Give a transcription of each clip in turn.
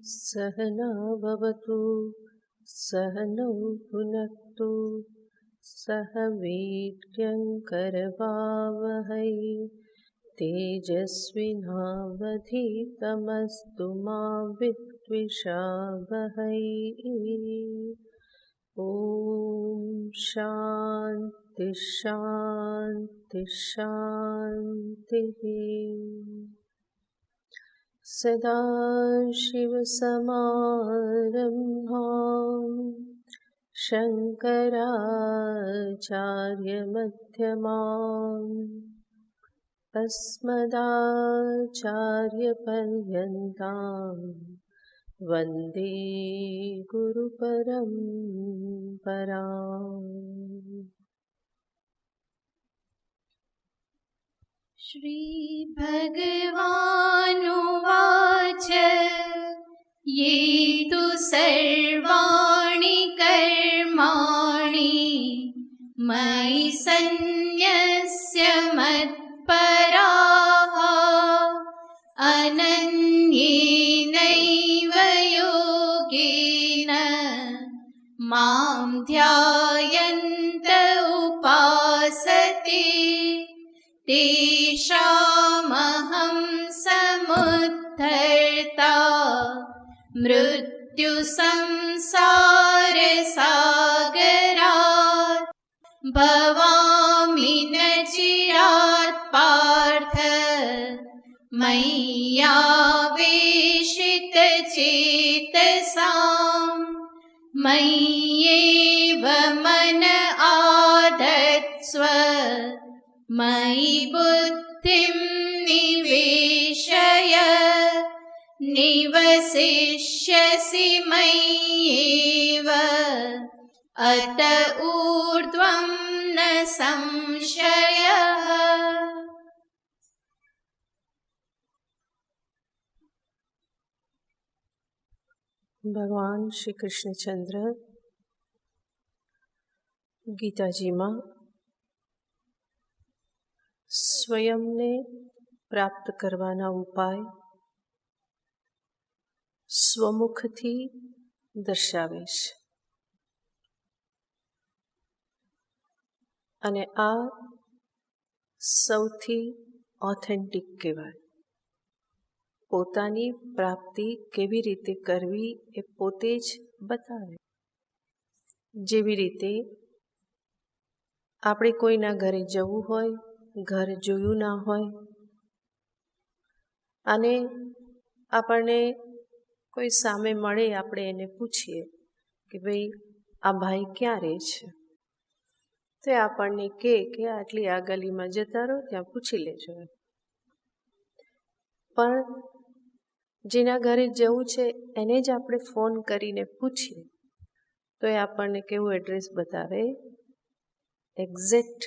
सहना भवतु सहनौ भुनक्तु सह वीर्यङ्करवावहै तेजस्विनावधीतमस्तु मा विद्विषावहै। ॐ शान्ति शान्ति शान्तिः। सदाशिवसमारम्भां शङ्कराचार्यमध्यमाम् अस्मदाचार्यपर्यन्तां वन्दे गुरुपरम्पराम्। श्रीभगवानुवाच ये तु सर्वाणि कर्माणि मयि सन्न्यस्य मत्पराः अनन्येनैव योगेन मां ध्यायन्त उपासते तेषामहं समुद्धर्ता मृत्युसंसारसागरात् भवामि न चिरात् पार्थ मय्यावेशितचेतसाम् मय्येव मन आधत्स्व मयि बुद्धिं निवेशय निवसिष्यसि मय्येव अत ऊर्ध्वं न संशयः। ભગવાન શ્રી કૃષ્ણચંદ્ર ગીતાજીમાં સ્વયંને પ્રાપ્ત કરવાના ઉપાય સ્વમુખથી દર્શાવે છે અને આ સૌથી ઓથેન્ટિક કહેવાય. પોતાની પ્રાપ્તિ કેવી રીતે કરવી એ પોતે જ બતાવે. જેવી રીતે આપણે કોઈના ઘરે જવું હોય, ઘર જોયું ના હોય અને આપણને કોઈ સામે મળે, આપણે એને પૂછીએ કે ભાઈ આ ભાઈ ક્યાં રહે છે, તો આપણને કહે કે આટલી આ ગલીમાં જતા રહો, ત્યાં પૂછી લેજો. પણ જેના ઘરે જવું છે એને જ આપણે ફોન કરીને પૂછીએ તો એ આપણને કેવું એડ્રેસ બતાવે, એક્ઝેક્ટ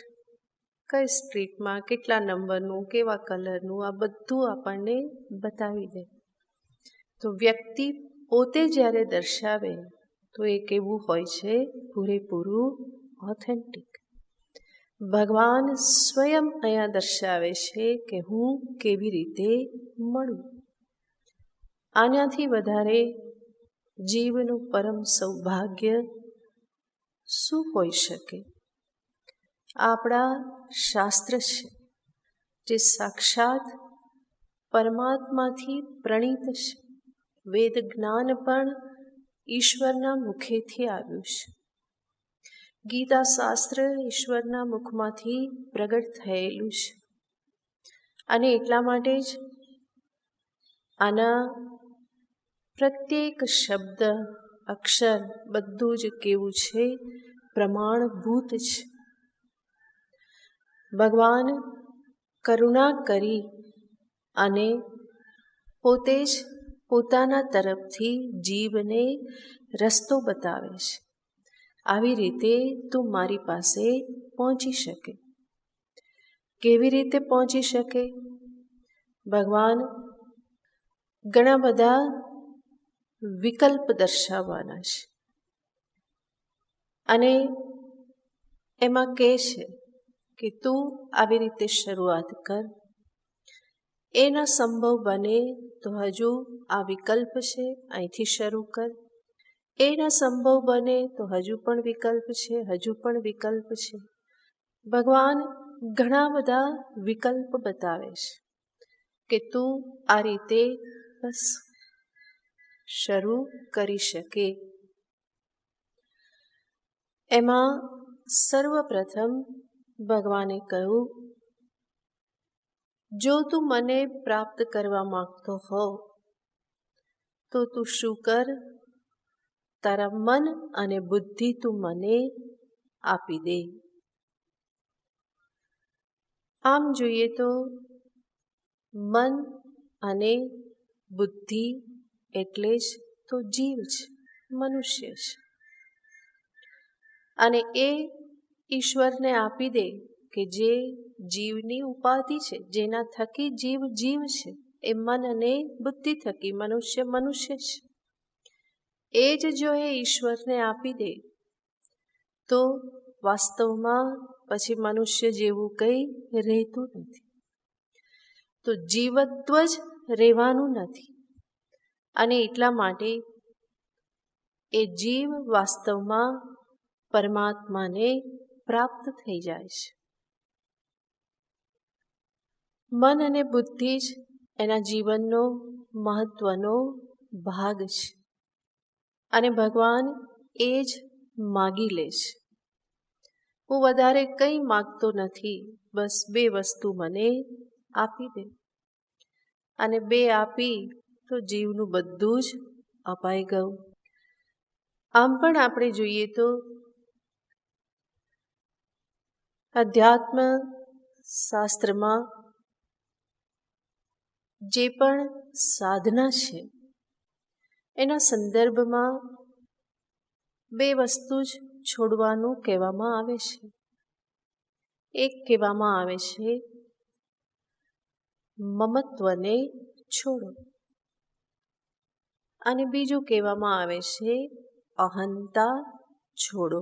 કઈ સ્ટ્રીટમાં, કેટલા નંબરનું, કેવા કલરનું, આ બધું આપણને બતાવી દે. તો વ્યક્તિ પોતે જ્યારે દર્શાવે તો એ કેવું હોય છે, પૂરેપૂરું ઓથેન્ટિક. ભગવાન સ્વયં અહીંયા દર્શાવે છે કે હું કેવી રીતે મળું. આનાથી વધારે જીવનું પરમ સૌભાગ્ય શું હોઈ શકે? આપણા શાસ્ત્ર છે જે સાક્ષાત પરમાત્માથી પ્રણીત છે. વેદ જ્ઞાન પણ ઈશ્વરના મુખેથી આવ્યું છે. ગીતા શાસ્ત્ર ઈશ્વરના મુખમાંથી પ્રગટ થયેલું છે અને એટલા માટે જ આના પ્રત્યેક શબ્દ, અક્ષર બધું જ કેવું છે, પ્રમાણભૂત છે. ભગવાન કરુણા કરી અને પોતે જ પોતાના તરફથી જીવને રસ્તો બતાવે છે. આવી રીતે તું મારી પાસે પહોંચી શકે. કેવી રીતે પહોંચી શકે? ભગવાન ઘણા બધા વિકલ્પ દર્શાવવાના છે અને એમાં કહે છે કે તું આવી રીતે શરૂઆત કર. એ ન સંભવ બને તો હજુ આ વિકલ્પ છે, અહીંથી શરૂ કર. એ ન સંભવ બને તો હજુ પણ વિકલ્પ છે, હજુ પણ વિકલ્પ છે. ભગવાન ઘણા બધા વિકલ્પ બતાવે છે કે તું આ રીતે બસ શરૂ કરી શકે. એમાં સર્વપ્રથમ ભગવાને કહ્યું, જો તું મને પ્રાપ્ત કરવા માંગતો હો તો તું શું કર, તારા મન અને બુદ્ધિ તું મને આપી દે. આમ જોઈએ તો મન અને બુદ્ધિ એટલે જ તો જીવ છે, મનુષ્ય છે. અને એ ઈશ્વરને આપી દે કે જે જીવની ઉપાધિ છે, જેના થકી જીવ જીવ છે, એ મન અને બુદ્ધિ થકી મનુષ્ય મનુષ્ય છે. એ જ જો એ ઈશ્વરને આપી દે તો વાસ્તવમાં પછી મનુષ્ય જેવું કંઈ રહેતું નથી. તો જીવત્વ જ રહેવાનું નથી. અને એટલા માટે એ જીવ વાસ્તવમાં પરમાત્માને પ્રાપ્ત થઈ જાય છે. મન અને બુદ્ધિ જ એના જીવનનો મહત્વનો ભાગ છે. અને ભગવાન એ જ માગી લે છે. હું વધારે કંઈ માગતો નથી, બસ 2 વસ્તુ મને આપી દે. અને 2 આપી તો જીવનું બધું જ અપાઈ ગયું. આમ પણ આપણે જોઈએ તો અધ્યાત્મ શાસ્ત્રમાં જે પણ સાધના છે એના સંદર્ભમાં 2 વસ્તુ જ છોડવાનું કહેવામાં આવે છે. એક કહેવામાં આવે છે મમત્વને છોડો, અને બીજું કહેવામાં આવે છે અહંતા છોડો.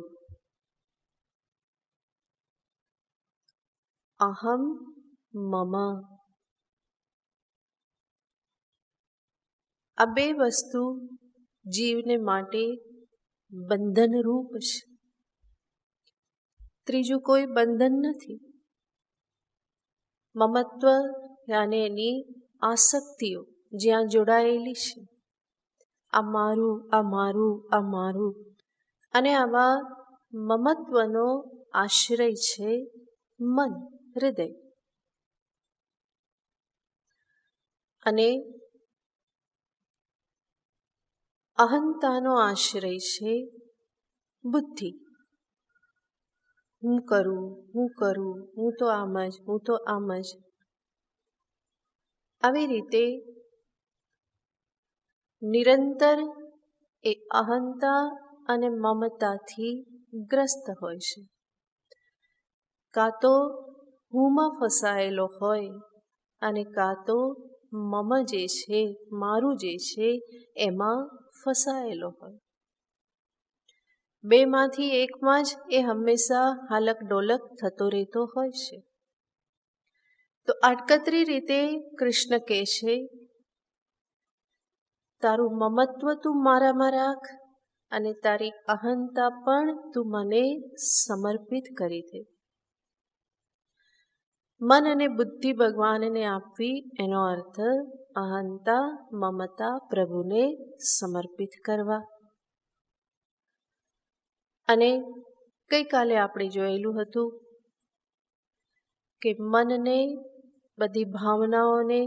અહમ મમ, આ 2 વસ્તુ જીવને માટે બંધનરૂપ છે. ત્રીજું કોઈ બંધન નથી. મમત્વ અને એની આસક્તિઓ જ્યાં જોડાયેલી છે, આ મારું, આ મારું, આ મારું. અને આવા મમત્વનો આશ્રય છે મન, હૃદય. અને અહંતાનો આશ્રય છે બુદ્ધિ. હું કરું, હું કરું, હું તો આમ જ, હું તો આમ જ. આવી રીતે નિરંતર એ અહંતા અને મમતાથી ગ્રસ્ત હોય છે. કાં તો હુંમાં ફસાયેલો હોય અને કાં તો મમ જે છે, મારું જે છે એમાં ફસાયેલો હોય. 2 માંથી એકમાં જ એ હંમેશા હાલક ડોલક થતો રહેતો હોય છે. તો આડકતરી રીતે કૃષ્ણ કહે છે, તારું મમત્વ તું મારામાં રાખ અને તારી અહંતા પણ તું મને સમર્પિત કરી દે. મન અને બુદ્ધિ ભગવાનને આપવી એનો અર્થ અહંતા મમતા પ્રભુને સમર્પિત કરવા. અને ગઈકાલે આપણે જોયેલું હતું કે મનને, બધી ભાવનાઓને,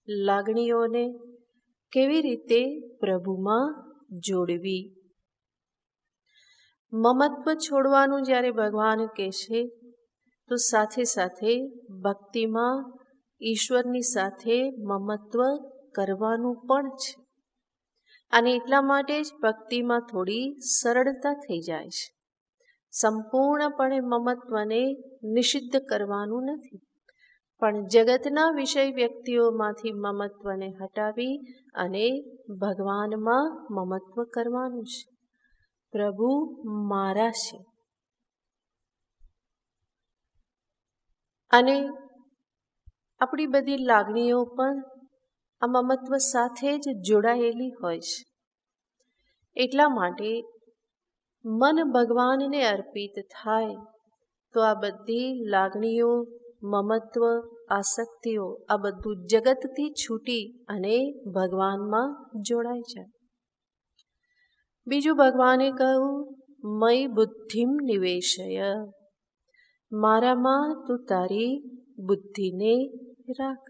લાગણીઓને કેવી રીતે પ્રભુમાં જોડવી. મમત્વ છોડવાનું જ્યારે ભગવાન કહે છે તો સાથે સાથે ભક્તિમાં ઈશ્વરની સાથે મમત્વ કરવાનું પણ છે. અને એટલા માટે જ ભક્તિમાં થોડી સરળતા થઈ જાય છે. સંપૂર્ણપણે મમત્વને નિષિદ્ધ કરવાનું નથી, પણ જગતના વિષય વ્યક્તિઓમાંથી મમત્વને હટાવી અને ભગવાનમાં મમત્વ કરવાનું છે. પ્રભુ મારા છે. અને આપણી બધી લાગણીઓ પણ આ મમત્વ સાથે જ જોડાયેલી હોય છે. એટલા માટે મન ભગવાનને અર્પિત થાય તો આ બધી લાગણીઓ, મમત્વ, આસક્તિઓ આ બધું જગતથી છૂટી અને ભગવાનમાં જોડાય છે. બીજું ભગવાને કહ્યું, મયી બુદ્ધિમ નિવેશય, મારામાં તું તારી બુદ્ધિને રાખ.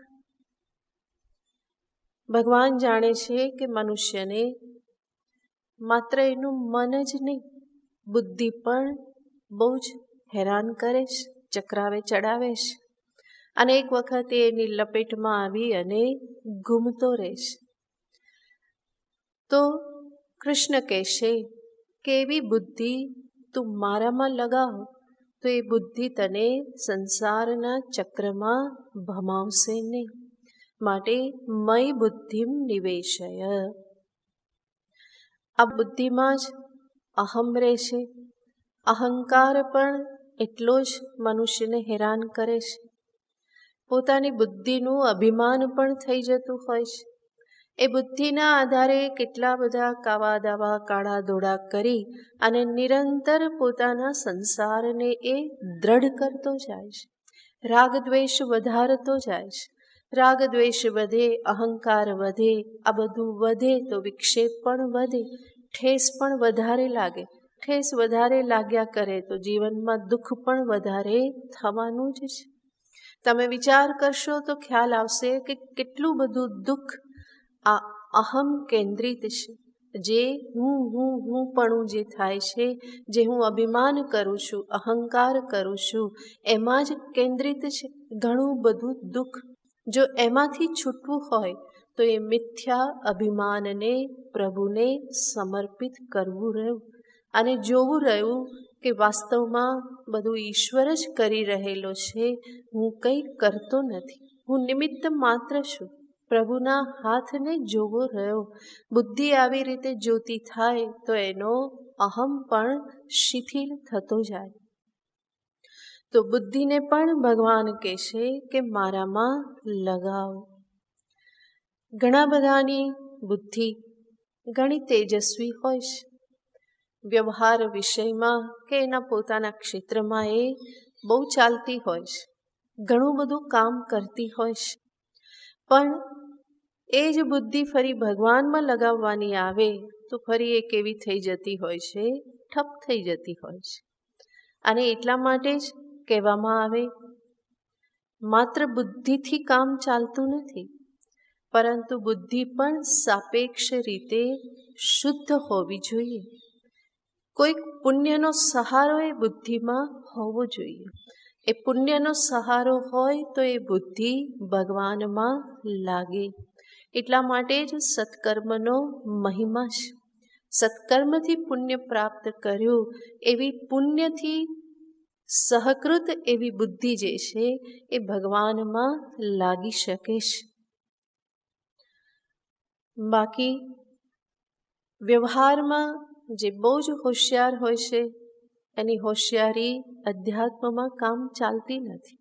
ભગવાન જાણે છે કે મનુષ્યને માત્ર એનું મન જ નહીં, બુદ્ધિ પણ બહુ જ હેરાન કરે છે, ચક્રાવે ચડાવે છે અને એક વખતે એની લપેટમાં આવી અને ઘૂમતો રહે છે. તો કૃષ્ણ કહેશે કે એવી બુદ્ધિ તું મારામાં લગાવ તો એ બુદ્ધિ તને સંસારના ચક્રમાં ભમાવશે નહીં. માટે મયી બુદ્ધિમ નિવેશય. આ બુદ્ધિમાં જ અહમ રહેશે. અહંકાર પણ એટલો જ મનુષ્યને હેરાન કરે છે. પોતાની બુદ્ધિનું અભિમાન પણ થઈ જતું હોય છે. એ બુદ્ધિના આધારે કેટલા બધા કાવા દાવા, કાળા દોડા કરી અને નિરંતર પોતાના સંસારને એ દ્રઢ કરતો જાય છે. રાગ દ્વેષ વધારતો જાય છે. રાગ દ્વેષ વધે, અહંકાર વધે, આ બધું વધે તો વિક્ષેપ પણ વધે, ઠેસ પણ વધારે લાગે. ઠેસ વધારે લાગ્યા કરે તો જીવનમાં દુઃખ પણ વધારે થવાનું જ છે. તમે વિચાર કરશો તો ખ્યાલ આવશે કે કેટલું બધું દુઃખ આ અહમ કેન્દ્રિત છે. જે હું પણ જે થાય છે, જે હું અભિમાન કરું છું, અહંકાર કરું છું, એમાં જ કેન્દ્રિત છે ઘણું બધું દુઃખ. જો એમાંથી છૂટવું હોય તો એ મિથ્યા અભિમાનને પ્રભુને સમર્પિત કરવું રહ્યું અને જોવું રહ્યું કે વાસ્તવમાં બધું ઈશ્વર જ કરી રહેલો છે. હું કંઈ કરતો નથી, હું નિમિત્ત માત્ર છું. પ્રભુના હાથને જોવો રહ્યો. બુદ્ધિ આવી રીતે જોતી થાય તો એનો અહમ પણ શિથિલ થતો જાય. તો બુદ્ધિને પણ ભગવાન કહેશે કે મારામાં લગાવ. ઘણા બધાની બુદ્ધિ ઘણી તેજસ્વી હોય છે. વ્યવહાર વિષયમાં કે એના પોતાના ક્ષેત્રમાં એ બહુ ચાલતી હોય છે, ઘણું બધું કામ કરતી હોય છે. પણ એ જ બુદ્ધિ ફરી ભગવાનમાં લગાવવાની આવે તો ફરી એ કેવી થઈ જતી હોય છે, ઠપ થઈ જતી હોય છે. અને એટલા માટે જ કહેવામાં આવે, માત્ર બુદ્ધિથી કામ ચાલતું નથી, પરંતુ બુદ્ધિ પણ સાપેક્ષ રીતે શુદ્ધ હોવી જોઈએ. કોઈક પુણ્યનો સહારો એ બુદ્ધિમાં હોવો જોઈએ. એ પુણ્યનો સહારો હોય તો એ બુદ્ધિ ભગવાનમાં લાગે. એટલા માટે જ સત્કર્મનો મહિમા છે. સત્કર્મથી પુણ્ય પ્રાપ્ત કર્યું એવી પુણ્યથી સહકૃત એવી બુદ્ધિ જે છે એ ભગવાનમાં લાગી શકે છે. બાકી વ્યવહારમાં જે બહુ જ હોશિયાર હોય છે એની હોશિયારી અધ્યાત્મમાં કામ ચાલતી નથી.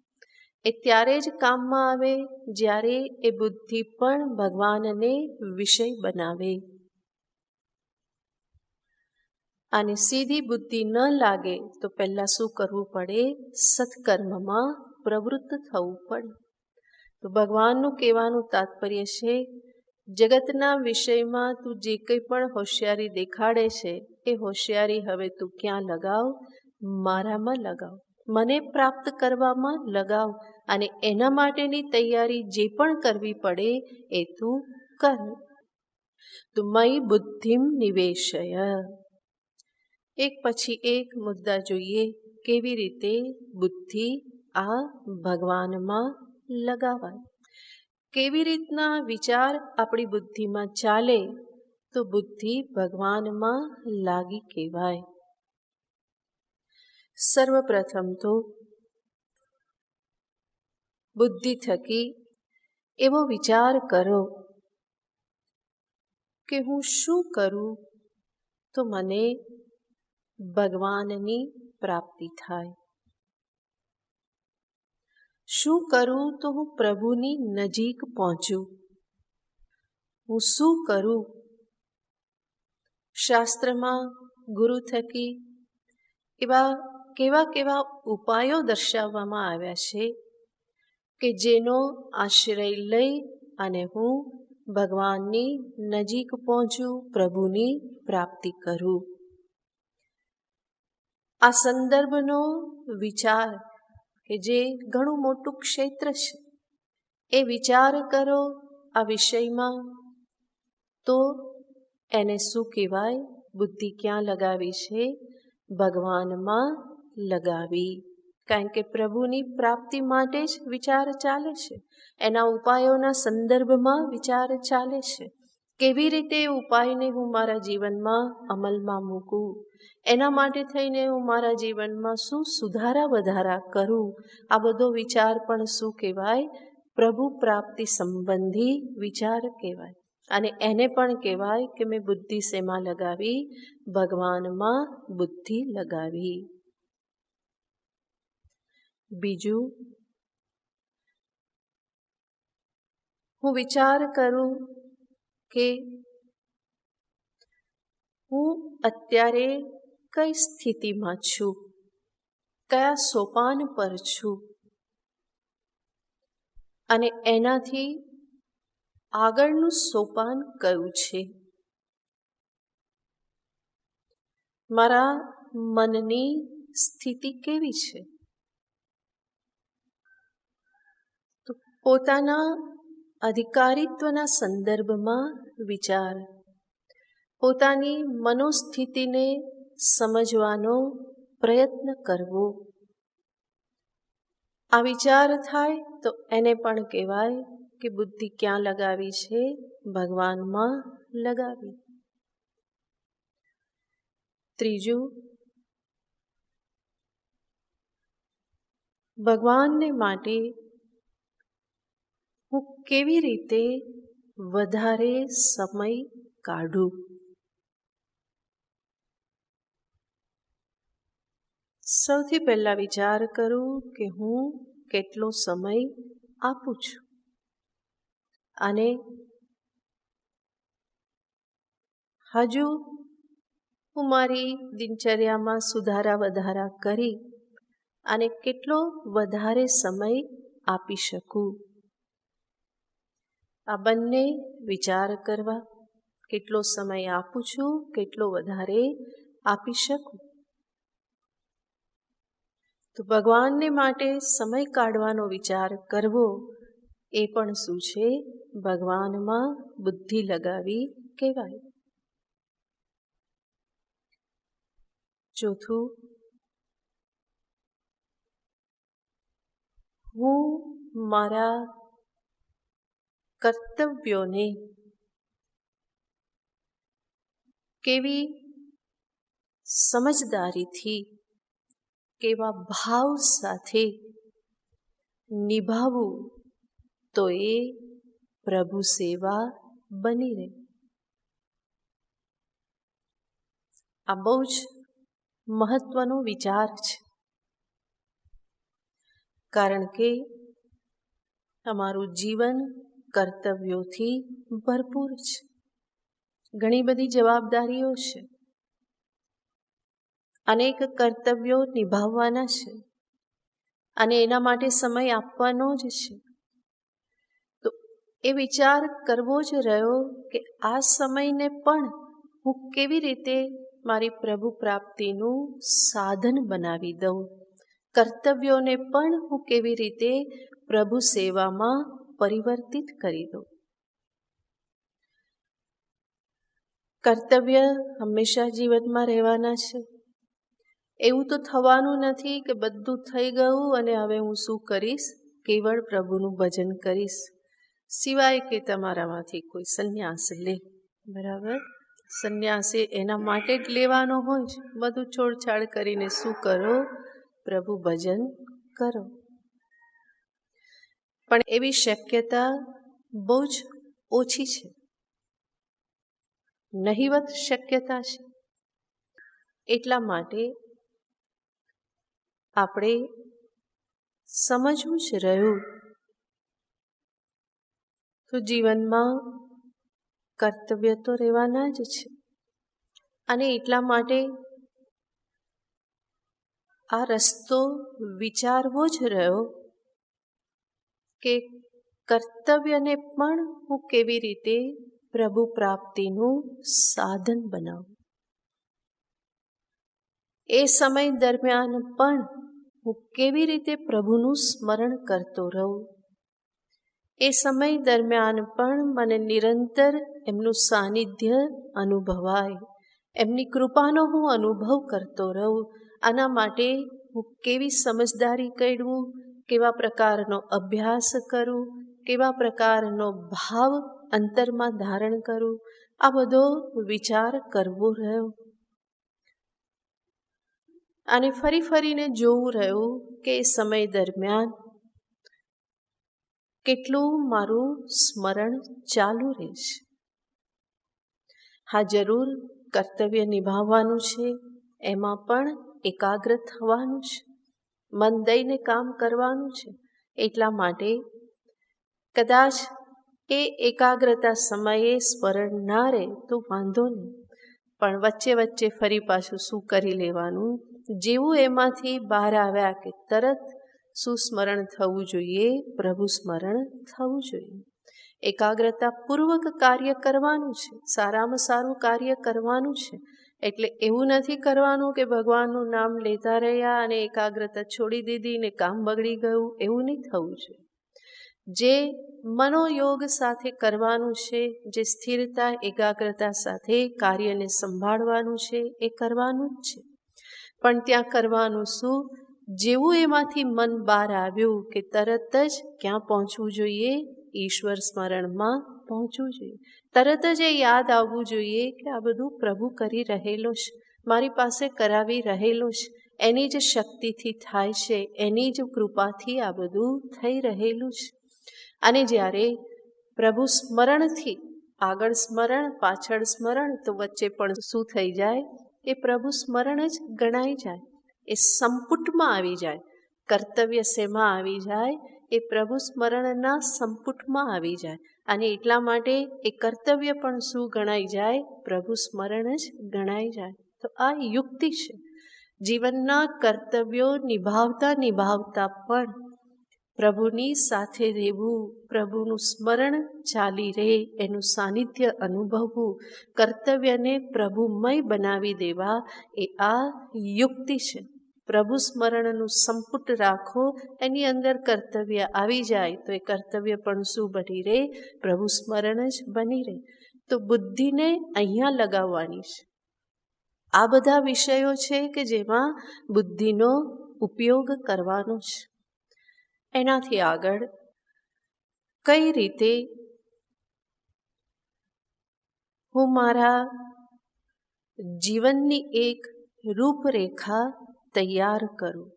એ ત્યારે જ કામમાં આવે જ્યારે એ બુદ્ધિ પણ ભગવાનને વિષય બનાવે. અને સીધી બુદ્ધિ ન લાગે તો પહેલાં શું કરવું પડે? સત્કર્મમાં પ્રવૃત્ત થવું પડે. તો ભગવાનનું કહેવાનું તાત્પર્ય છે, જગતના વિષયમાં તું જે કંઈ પણ હોશિયારી દેખાડે છે એ હોશિયારી હવે તું ક્યાં લગાવ? મારામાં લગાવ, મને પ્રાપ્ત કરવામાં લગાવ. અને એના માટેની તૈયારી જે પણ કરવી પડે એ તું કર. તો મયી બુદ્ધિમ નિવેશય. એક પછી એક મુદ્દા જોઈએ કેવી રીતે બુદ્ધિ આ ભગવાનમાં લગાવાય. કેવી રીતના વિચાર આપણી બુદ્ધિમાં ચાલે તો બુદ્ધિ ભગવાનમાં લાગી કહેવાય. સર્વપ્રથમ તો બુદ્ધિ થકી એવો વિચાર કરો કે હું શું કરું તો મને ભગવાનની પ્રાપ્તિ થાય. શું કરું તો હું પ્રભુની નજીક પહોંચું? હું શું કરું? શાસ્ત્રમાં ગુરુ થકી એવા કેવા ઉપાયો દર્શાવવામાં આવ્યા છે કે જેનો આશ્રય લઈ અને હું ભગવાનની નજીક પહોંચું, પ્રભુની પ્રાપ્તિ કરું. આ સંદર્ભનો વિચાર કે જે ઘણું મોટું ક્ષેત્ર છે, એ વિચાર કરો આ વિષયમાં તો એને શું કહેવાય? બુદ્ધિ ક્યાં લગાવી છે? ભગવાનમાં લગાવી. કારણ કે પ્રભુની પ્રાપ્તિ માટે જ વિચાર ચાલે છે. એના ઉપાયોના સંદર્ભમાં વિચાર ચાલે છે. કેવી રીતે એ ઉપાયને હું મારા જીવનમાં અમલમાં મૂકું, એના માટે થઈને હું મારા જીવનમાં શું સુધારા વધારા કરું, આ બધો વિચાર પણ શું કહેવાય? પ્રભુ પ્રાપ્તિ સંબંધી વિચાર કહેવાય. અને એને પણ કહેવાય કે મેં બુદ્ધિ શેમાં લગાવી? ભગવાનમાં બુદ્ધિ લગાવી. બીજું, હું વિચાર કરું કે હું અત્યારે કઈ સ્થિતિમાં છું, કયા સોપાન પર છું, અને એનાથી આગળનું સોપાન કયું છે. મારા મનની સ્થિતિ કેવી છે? તો પોતાના અધિકારીત્વના સંદર્ભમાં વિચાર, પોતાની મનોસ્થિતિને સમજવાનો પ્રયત્ન કરવો. આ વિચાર થાય તો એને પણ કહેવાય કે બુદ્ધિ ક્યાં લગાવી છે? ભગવાનમાં લગાવી. ત્રીજું, ભગવાનને માટે હું કેવી રીતે વધારે સમય કાઢું? સૌથી પહેલા વિચાર કરું કે હું કેટલો સમય આપું છું, અને હજુ હું મારી દિનચર્યામાં સુધારા વધારા કરી અને કેટલો વધારે સમય આપી શકું. આ બંને વિચાર કરવા, કેટલો સમય આપું છું, કેટલો વધારે આપી શકું. તો ભગવાનને માટે સમય કાઢવાનો વિચાર કરવો એ પણ શું છે? ભગવાનમાં બુદ્ધિ લગાવી કહેવાય. ચોથું, હું મારા કર્તવ્યોને કેવી સમજદારીથી, કેવા ભાવ સાથે નિભાવવું તો એ પ્રભુ સેવા બની રહે. આ બહુ જ મહત્વનો વિચાર છે, કારણ કે અમારું જીવન કર્તવ્યોથી ભરપૂર છે. ઘણી બધી જવાબદારીઓ છે, અનેક કર્તવ્યો નિભાવવાના છે, અને એના માટે સમય આપવાનો જ છે. તો એ વિચાર કરવો જ રહ્યો કે આ સમયને પણ હું કેવી રીતે મારી પ્રભુ પ્રાપ્તિનું સાધન બનાવી દઉં, કર્તવ્યોને પણ હું કેવી રીતે પ્રભુ સેવામાં પરિવર્તિત કરી દઉં. કર્તવ્ય હંમેશા જીવનમાં રહેવાના છે. એવું તો થવાનું નથી કે બધું થઈ ગયું અને હવે હું શું કરીશ? કેવળ પ્રભુનું ભજન કરીશ, સિવાય કે તમારામાંથી કોઈ સંન્યાસ લે. બરાબર? સંન્યાસ એના માટે જ લેવાનો હોય છે. બધું છોડછાડ કરીને શું કરો? પ્રભુ ભજન કરો. પણ એવી શક્યતા બહુ જ ઓછી છે, નહિવત શક્યતા છે. એટલા માટે આપણે સમજવું જ રહ્યું તો જીવનમાં કર્તવ્ય તો રહેવાના જ છે. અને એટલા માટે આ રસ્તો વિચારવો જ રહ્યો કે કર્તવ્યને પણ હું કેવી રીતે પ્રભુ પ્રાપ્તિનું સાધન બનાવું. એ સમય દરમિયાન પણ હું કેવી રીતે પ્રભુનું સ્મરણ કરતો રહું. એ સમય દરમિયાન પણ મને નિરંતર એમનું સાનિધ્ય અનુભવાય, એમની કૃપાનો હું અનુભવ કરતો રહું. આના માટે હું કેવી સમજદારી કેળવું, કેવા પ્રકારનો અભ્યાસ કરું, કેવા પ્રકારનો ભાવ અંતરમાં ધારણ કરું, આ બધો વિચાર કરવો રહ્યો. અને ફરી ફરીને જોવું રહ્યું કે એ સમય દરમિયાન કેટલું મારું સ્મરણ ચાલુ રહેશે. હા, જરૂર કર્તવ્ય નિભાવવાનું છે, એમાં પણ એકાગ્ર થવાનું છે, મન દઈને કામ કરવાનું છે. એટલા માટે કદાચ એ એકાગ્રતા સમયે સ્મરણ ના રહે તો વાંધો નહીં, પણ વચ્ચે વચ્ચે ફરી પાછું શું કરી લેવાનું, જેવું એમાંથી બહાર આવ્યા કે તરત શું સ્મરણ થવું જોઈએ, પ્રભુ સ્મરણ થવું જોઈએ. એકાગ્રતાપૂર્વક કાર્ય કરવાનું છે, સારામાં સારું કાર્ય કરવાનું છે. એટલે એવું નથી કરવાનું કે ભગવાનનું નામ લેતા રહ્યા અને એકાગ્રતા છોડી દીધી ને કામ બગડી ગયું, એવું નહીં થવું જોઈએ. જે મનોયોગ સાથે કરવાનું છે, જે સ્થિરતા એકાગ્રતા સાથે કાર્યને સંભાળવાનું છે, એ કરવાનું જ છે. પણ ત્યાં કરવાનું શું, જેવું એમાંથી મન બહાર આવ્યું કે તરત જ ક્યાં પહોંચવું જોઈએ, ઈશ્વર સ્મરણમાં પહોંચવું જોઈએ. તરત જ એ યાદ આવવું જોઈએ કે આ બધું પ્રભુ કરી રહેલો છે, મારી પાસે કરાવી રહેલો છે, એની જ શક્તિથી થાય છે, એની જ કૃપાથી આ બધું થઈ રહેલું છે. અને જ્યારે પ્રભુ સ્મરણથી આગળ સ્મરણ, પાછળ સ્મરણ, તો વચ્ચે પણ શું થઈ જાય, એ પ્રભુ સ્મરણ જ ગણાઈ જાય, એ સંપુટમાં આવી જાય. કર્તવ્ય શેમાં આવી જાય, એ પ્રભુ સ્મરણના સંપુટમાં આવી જાય. અને એટલા માટે એ કર્તવ્ય પણ શું ગણાઈ જાય, પ્રભુ સ્મરણ જ ગણાઈ જાય. તો આ યુક્તિ છે. જીવનના કર્તવ્યો નિભાવતા નિભાવતા પણ પ્રભુની સાથે રહેવું, પ્રભુનું સ્મરણ ચાલી રહે, એનું સાનિધ્ય અનુભવવું, કર્તવ્યને પ્રભુમય બનાવી દેવા, એ આ યુક્તિ છે. પ્રભુ સ્મરણનું સંપુટ રાખો, એની અંદર કર્તવ્ય આવી જાય તો એ કર્તવ્ય પણ શું બની રહે, પ્રભુ સ્મરણ જ બની રહે. તો બુદ્ધિને અહીંયા લગાવવાની છે. આ બધા વિષયો છે કે જેમાં બુદ્ધિનો ઉપયોગ કરવાનો છે. એનાથી આગળ કઈ રીતે હું મારા જીવનની એક રૂપરેખા તૈયાર કરું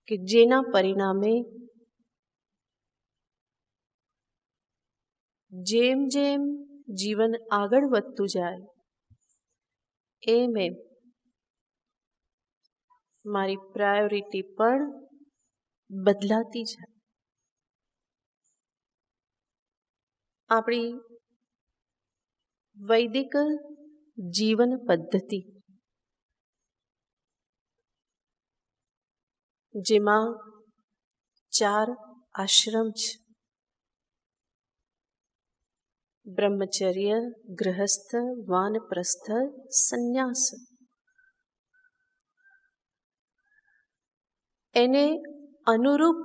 કે જેના પરિણામે જેમ જેમ જીવન આગળ વધતું જાય એમ એમ મારી પ્રાયોરિટી પણ બદલાતી જાય. આપણી વૈદિક જીવન પદ્ધતિ, જેમાં 4 આશ્રમ છે: બ્રહ્મચર્ય, ગૃહસ્થ, વાનપ્રસ્થ, સંન્યાસ. એને અનુરૂપ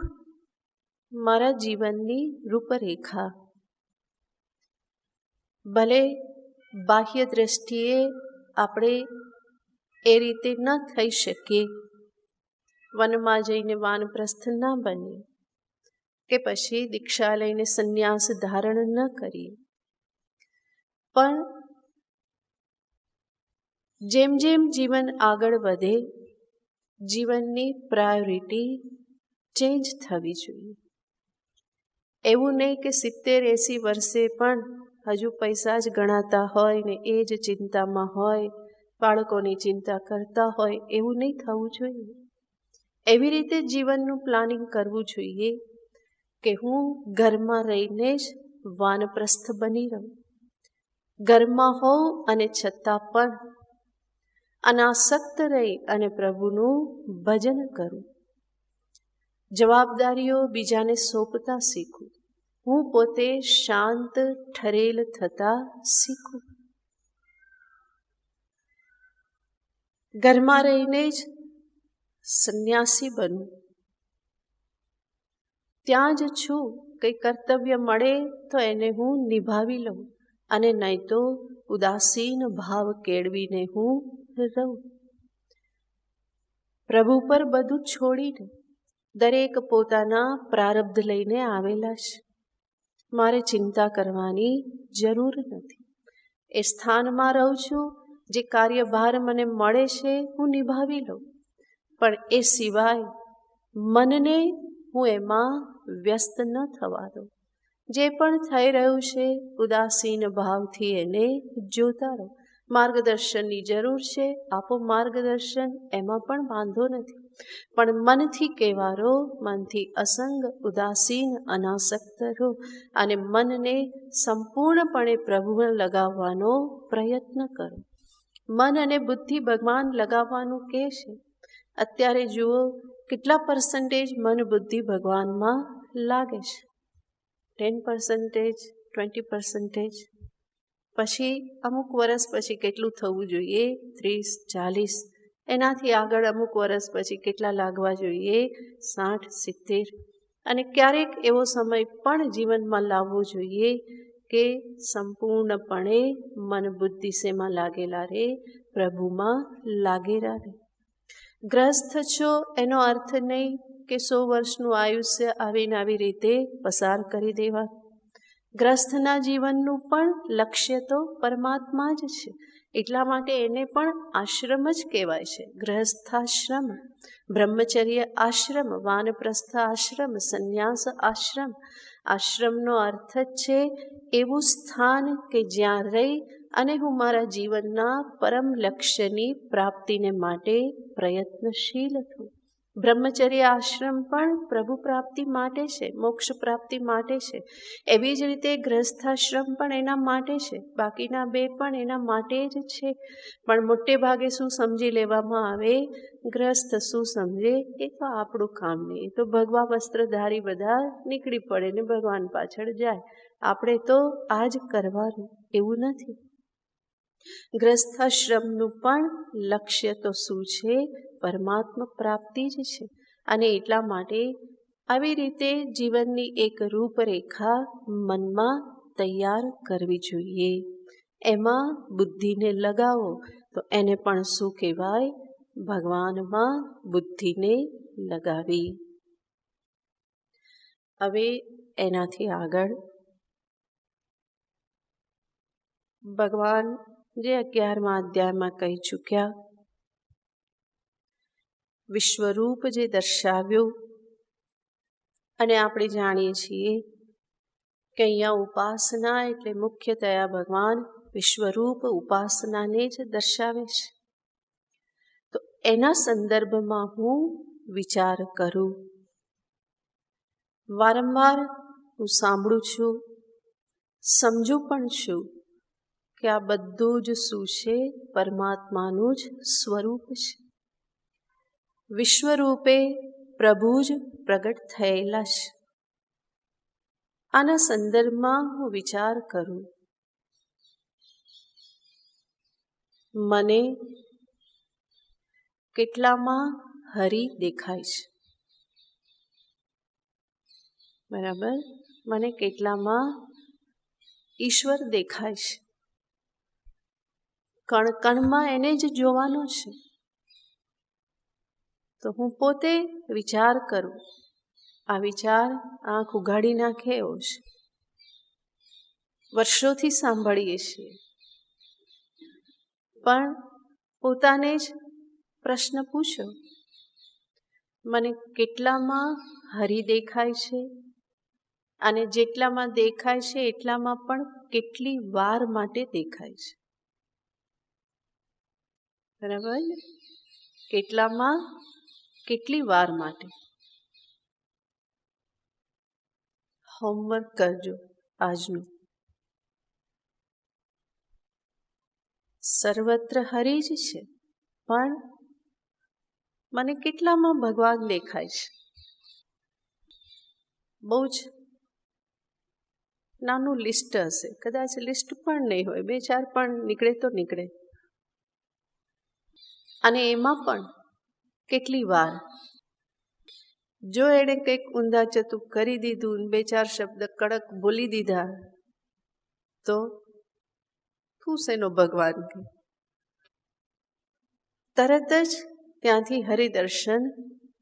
મારા જીવનની રૂપરેખા, ભલે બાહ્ય દ્રષ્ટિએ આપણે એ રીતે ન થઈ શકીએ, વનમાં જઈને વાનપ્રસ્થ ન બનીએ, કે પછી દીક્ષા લઈને સંન્યાસ ધારણ ન કરીએ, પણ જેમ જેમ જીવન આગળ વધે, જીવનની પ્રાયોરિટી ચેન્જ થવી જોઈએ. એવું નહીં કે 70-80 વર્ષે પણ હજુ પૈસા જ ગણાતા હોય ને એ જ ચિંતામાં હોય, બાળકોની ચિંતા કરતા હોય, એવું નહીં થવું જોઈએ. એવી રીતે જીવનનું પ્લાનિંગ કરવું જોઈએ કે હું ઘરમાં રહીને જ વાનપ્રસ્થ બની રહું, ઘરમાં હોઉં અને છતાં પણ અનાસક્ત રહી અને પ્રભુનું ભજન કરું, જવાબદારીઓ બીજાને સોંપતા શીખું, હું પોતે શાંત ઠરેલ થતા શીખું. ઘરમાં રહીને જ સંન્યાસી બનું, ત્યાં જ છું, કંઈ કર્તવ્ય મળે તો એને હું નિભાવી લઉં અને નહીં તો ઉદાસીન ભાવ કેળવીને હું રહું. પ્રભુ પર બધું છોડીને દરેક પોતાના પ્રારબ્ધ લઈને આવેલા છે. મારે ચિંતા કરવાની જરૂર નથી. એ સ્થાનમાં રહું છું, જે કાર્યભાર મને મળે છે હું નિભાવી લઉં, પણ એ સિવાય મનને હું એમાં વ્યસ્ત ન થવા દઉં. જે પણ થઈ રહ્યું છે ઉદાસીન ભાવથી એને જોતા રહો. માર્ગદર્શનની જરૂર છે, આપો માર્ગદર્શન, એમાં પણ વાંધો નથી, પણ મનથી કહેવારો, મનથી અસંગ ઉદાસીન અનાસક્ત રહો અને મનને સંપૂર્ણપણે પ્રભુને લગાવવાનો પ્રયત્ન કરો. મન અને બુદ્ધિ ભગવાન લગાવવાનું કહે છે. અત્યારે જુઓ કેટલા પર્સન્ટેજ મન બુદ્ધિ ભગવાનમાં લાગે છે? 10%, 20%. પછી અમુક વર્ષ પછી કેટલું થવું જોઈએ? 30, 40. એનાથી આગળ અમુક વર્ષ પછી કેટલા લાગવા જોઈએ? 60, 70. અને ક્યારેક એવો સમય પણ જીવનમાં લાવવો જોઈએ કે સંપૂર્ણપણે મન બુદ્ધિ શેમાં લાગેલા રે? પ્રભુમાં લાગેલા રે. ગ્રસ્ત છો એનો અર્થ નહીં કે 100 વર્ષનું આયુષ્ય આવીને આવી રીતે પસાર કરી દેવા. ગ્રસ્થના જીવનનું પણ લક્ષ્ય તો પરમાત્મા જ છે. એટલા માટે એને પણ આશ્રમ જ કહેવાય છે. ગૃહસ્થાશ્રમ, બ્રહ્મચર્ય આશ્રમ, વાનપ્રસ્થ આશ્રમ, સંન્યાસ આશ્રમ. આશ્રમનો અર્થ જ છે એવું સ્થાન કે જ્યાં રહી અને હું મારા જીવનના પરમ લક્ષ્યની પ્રાપ્તિને માટે પ્રયત્નશીલ છું. બ્રહ્મચર્ય આશ્રમ પણ પ્રભુ પ્રાપ્તિ માટે છે, મોક્ષ પ્રાપ્તિ માટે છે. એવી જ રીતે ગૃહસ્થાશ્રમ પણ એના માટે છે. બાકીના બે પણ એના માટે જ છે. પણ મોટે ભાગે શું સમજી લેવામાં આવે? ગ્રસ્થ શું સમજે? એ તો આપણું કામ નહીં, એ તો ભગવા વસ્ત્રધારી બધા નીકળી પડે ને ભગવાન પાછળ જાય. આપણે તો આ જ કરવાનું, એવું નથી. ગ્રસ્થાશ્રમનું પણ લક્ષ્ય તો શું છે? પરમાત્મા પ્રાપ્તિ જ છે. અને એટલા માટે આવી રીતે જીવનની એક રૂપરેખા મનમાં તૈયાર કરવી જોઈએ. એમાં બુદ્ધિને લગાવો તો એને પણ શું કહેવાય? ભગવાનમાં બુદ્ધિને લગાવી. હવે એનાથી આગળ ભગવાન જે 11મા અધ્યાયમાં કહી ચૂક્યા, વિશ્વરૂપ જે દર્શાવ્યું. અને આપણે જાણીએ છીએ કે અહીંયા ઉપાસના એટલે મુખ્યતયા ભગવાન વિશ્વરૂપ ઉપાસનાને જ દર્શાવે છે. તો એના સંદર્ભમાં હું વિચાર કરું. વારંવાર હું સાંભળું છું, સમજું પણ છું કે આ બધું જ શું છે? પરમાત્માનું જ સ્વરૂપ છે. વિશ્વરૂપે પ્રભુ જ પ્રગટ થયેલા છે. આના સંદર્ભમાં હું વિચાર કરું. મને કેટલામાં હરિ દેખાય છે? બરાબર? મને કેટલામાં ઈશ્વર દેખાય છે? કણ કણમાં એને જ જોવાનો છે. તો હું પોતે વિચાર કરું. આ વિચાર આંખ ઉઘાડી નાખે એવો છે. વર્ષોથી સાંભળીએ છીએ, પણ પોતાને જ પ્રશ્ન પૂછો, મને કેટલામાં હરિ દેખાય છે? અને જેટલામાં દેખાય છે એટલામાં પણ કેટલી વાર માટે દેખાય છે? બરાબર? કેટલામાં કેટલી વાર માટે? હોમવર્ક કરજો આજનું. સર્વત્ર હરિ જ છે, પણ મને કેટલામાં ભગવાન દેખાય છે? બહુ જ નાનું લિસ્ટ હશે, કદાચ લિસ્ટ પણ નહીં હોય, 2-4 પણ નીકળે તો નીકળે. અને એમાં પણ કેટલી વાર જો એણે કંઈક ઊંધા ચતું કરી દીધું, 2-4 શબ્દ કડક બોલી દીધા, તો તું શેનો ભગવાન કે? તરત જ ત્યાંથી હરિદર્શન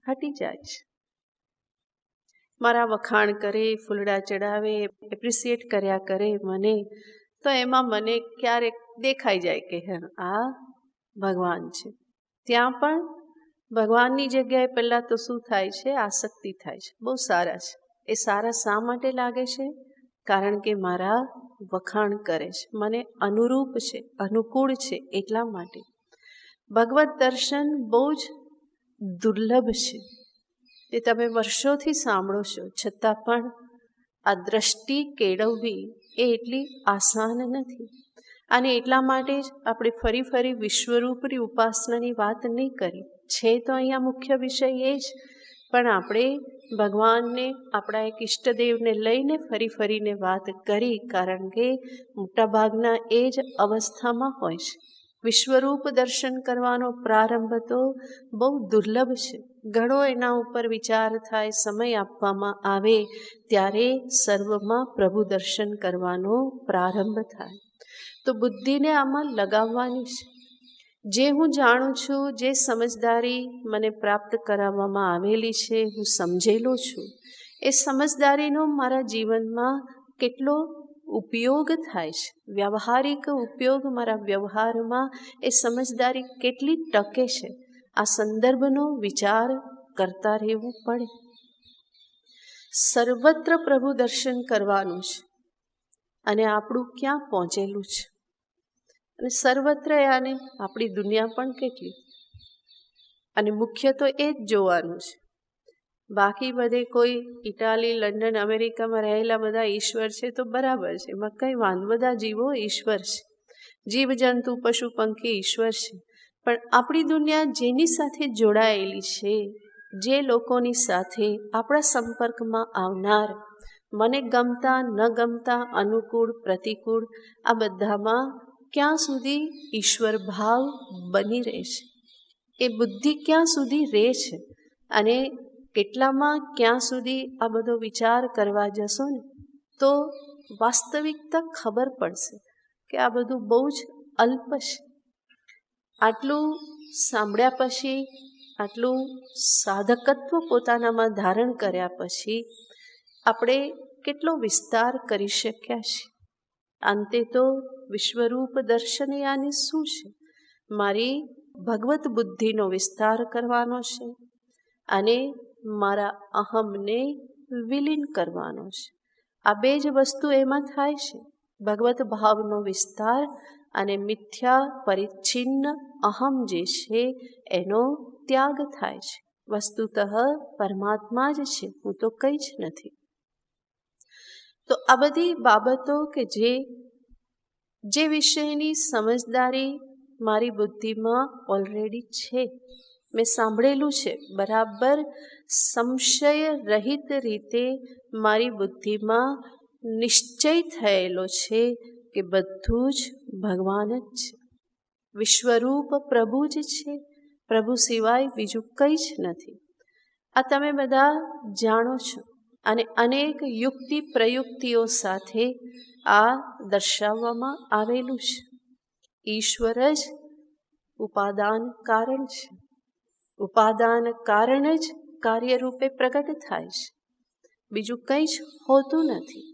હટી જાય છે. મારા વખાણ કરે, ફૂલડા ચડાવે, એપ્રિસિએટ કર્યા કરે મને, તો એમાં મને ક્યારેક દેખાઈ જાય કે આ ભગવાન છે. ત્યાં પણ ભગવાનની જગ્યાએ પહેલાં તો શું થાય છે? આસક્તિ થાય છે. બહુ સારા છે. એ સારા શા માટે લાગે છે? કારણ કે મારા વખાણ કરે છે, મને અનુરૂપ છે, અનુકૂળ છે, એટલા માટે. ભગવત દર્શન બહુ જ દુર્લભ છે. એ તમે વર્ષોથી સાંભળો છો, છતાં પણ આ દ્રષ્ટિ કેળવવી એ એટલી આસાન નથી. અને એટલા માટે જ આપણે ફરી ફરી વિશ્વરૂપની ઉપાસનાની વાત નહીં કરી. છે તો અહીંયા મુખ્ય વિષય એ જ, પણ આપણે ભગવાનને, આપણા એક ઈષ્ટદેવને લઈને ફરી ફરીને વાત કરી, કારણ કે મોટાભાગના એ જ અવસ્થામાં હોય છે. વિશ્વરૂપ દર્શન કરવાનો પ્રારંભ તો બહુ દુર્લભ છે. ઘણો એના ઉપર વિચાર થાય, સમય આપવામાં આવે ત્યારે સર્વમાં પ્રભુ દર્શન કરવાનો પ્રારંભ થાય. તો બુદ્ધિને આમાં લગાવવાની છે. જે હું જાણું છું, જે સમજદારી મને પ્રાપ્ત કરાવવામાં આવેલી છે, હું સમજેલો છું, એ સમજદારીનો મારા જીવનમાં કેટલો ઉપયોગ થાય છે, વ્યવહારિક ઉપયોગ મારા વ્યવહારમાં એ સમજદારી કેટલી ટકે છે, આ સંદર્ભનો વિચાર કરતા રહેવું પડે. સર્વત્ર પ્રભુ દર્શન કરવાનું છે, અને આપણું ક્યાં પહોંચેલું છે? અને સર્વત્ર આને આપણી દુનિયા પણ કેટલી, અને મુખ્ય તો એ જ જોવાનું છે. બાકી બધે કોઈ ઇટાલી, લંડન, અમેરિકામાં રહેલા બધા ઈશ્વર છે તો બરાબર છે, એમાં કંઈ વાંધો, બધા જીવો ઈશ્વર છે, જીવજંતુ, પશુ પંખી ઈશ્વર છે. પણ આપણી દુનિયા જેની સાથે જોડાયેલી છે, જે લોકોની સાથે આપણા સંપર્કમાં આવનાર, મને ગમતા ન ગમતા, અનુકૂળ પ્રતિકૂળ, આ બધામાં ક્યાં સુધી ઈશ્વર ભાવ બની રહે છે, એ બુદ્ધિ ક્યાં સુધી રહે છે, અને કેટલામાં ક્યાં સુધી આ બધો વિચાર કરવા જશો ને તો વાસ્તવિકતા ખબર પડશે કે આ બધું બહુ જ અલ્પ છે. આટલું સાંભળ્યા પછી, આટલું સાધકત્વ પોતાનામાં ધારણ કર્યા પછી આપણે કેટલો વિસ્તાર કરી શક્યા છીએ. અંતે તો વિશ્વરૂપ દર્શન યાની શું છે? મારી ભગવત બુદ્ધિનો વિસ્તાર કરવાનો છે, અને મારા અહમને વિલીન કરવાનો છે. આ બે જ વસ્તુ એમાં થાય છે, ભગવત ભાવનો વિસ્તાર અને મિથ્યા પરિચ્છિન્ન અહમ જે છે એનો ત્યાગ થાય છે. વસ્તુતઃ પરમાત્મા જ છે, હું તો કંઈ જ નથી. તો આ બધી બાબતો કે જે વિષયની સમજદારી મારી બુદ્ધિમાં ઓલરેડી છે, મેં સાંભળેલું છે, બરાબર સંશય રહિત રીતે મારી બુદ્ધિમાં નિશ્ચય થયેલો છે કે બધું જ ભગવાન જ છે, વિશ્વરૂપ પ્રભુ જ છે, પ્રભુ સિવાય બીજું કંઈ જ નથી. આ તમે બધા જાણો છો, અને અનેક યુક્તિ પ્રયુક્તિઓ સાથે આ દર્શાવવામાં આવેલું છે. ઈશ્વર જ ઉપાદાન કારણ છે, ઉપાદાન કારણ જ કાર્યરૂપે પ્રગટ થાય છે, બીજું કંઈ જ હોતું નથી.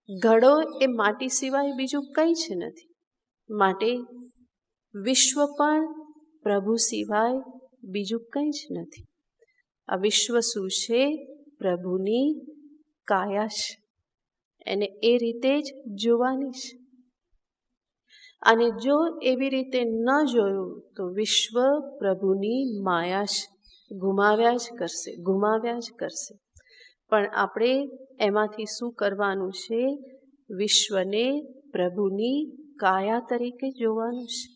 ઘડો એ માટી સિવાય બીજું કંઈ જ નથી. માટે વિશ્વ પણ પ્રભુ સિવાય બીજું કંઈ જ નથી. આ વિશ્વ શું છે? પ્રભુની કાયા છે, એને એ રીતે જ જોવાની છે. અને જો એવી રીતે ન જોયું તો વિશ્વ પ્રભુની માયા છે, ગુમાવ્યા જ કરશે. પણ આપણે એમાંથી શું કરવાનું છે? વિશ્વને પ્રભુની કાયા તરીકે જોવાનું છે.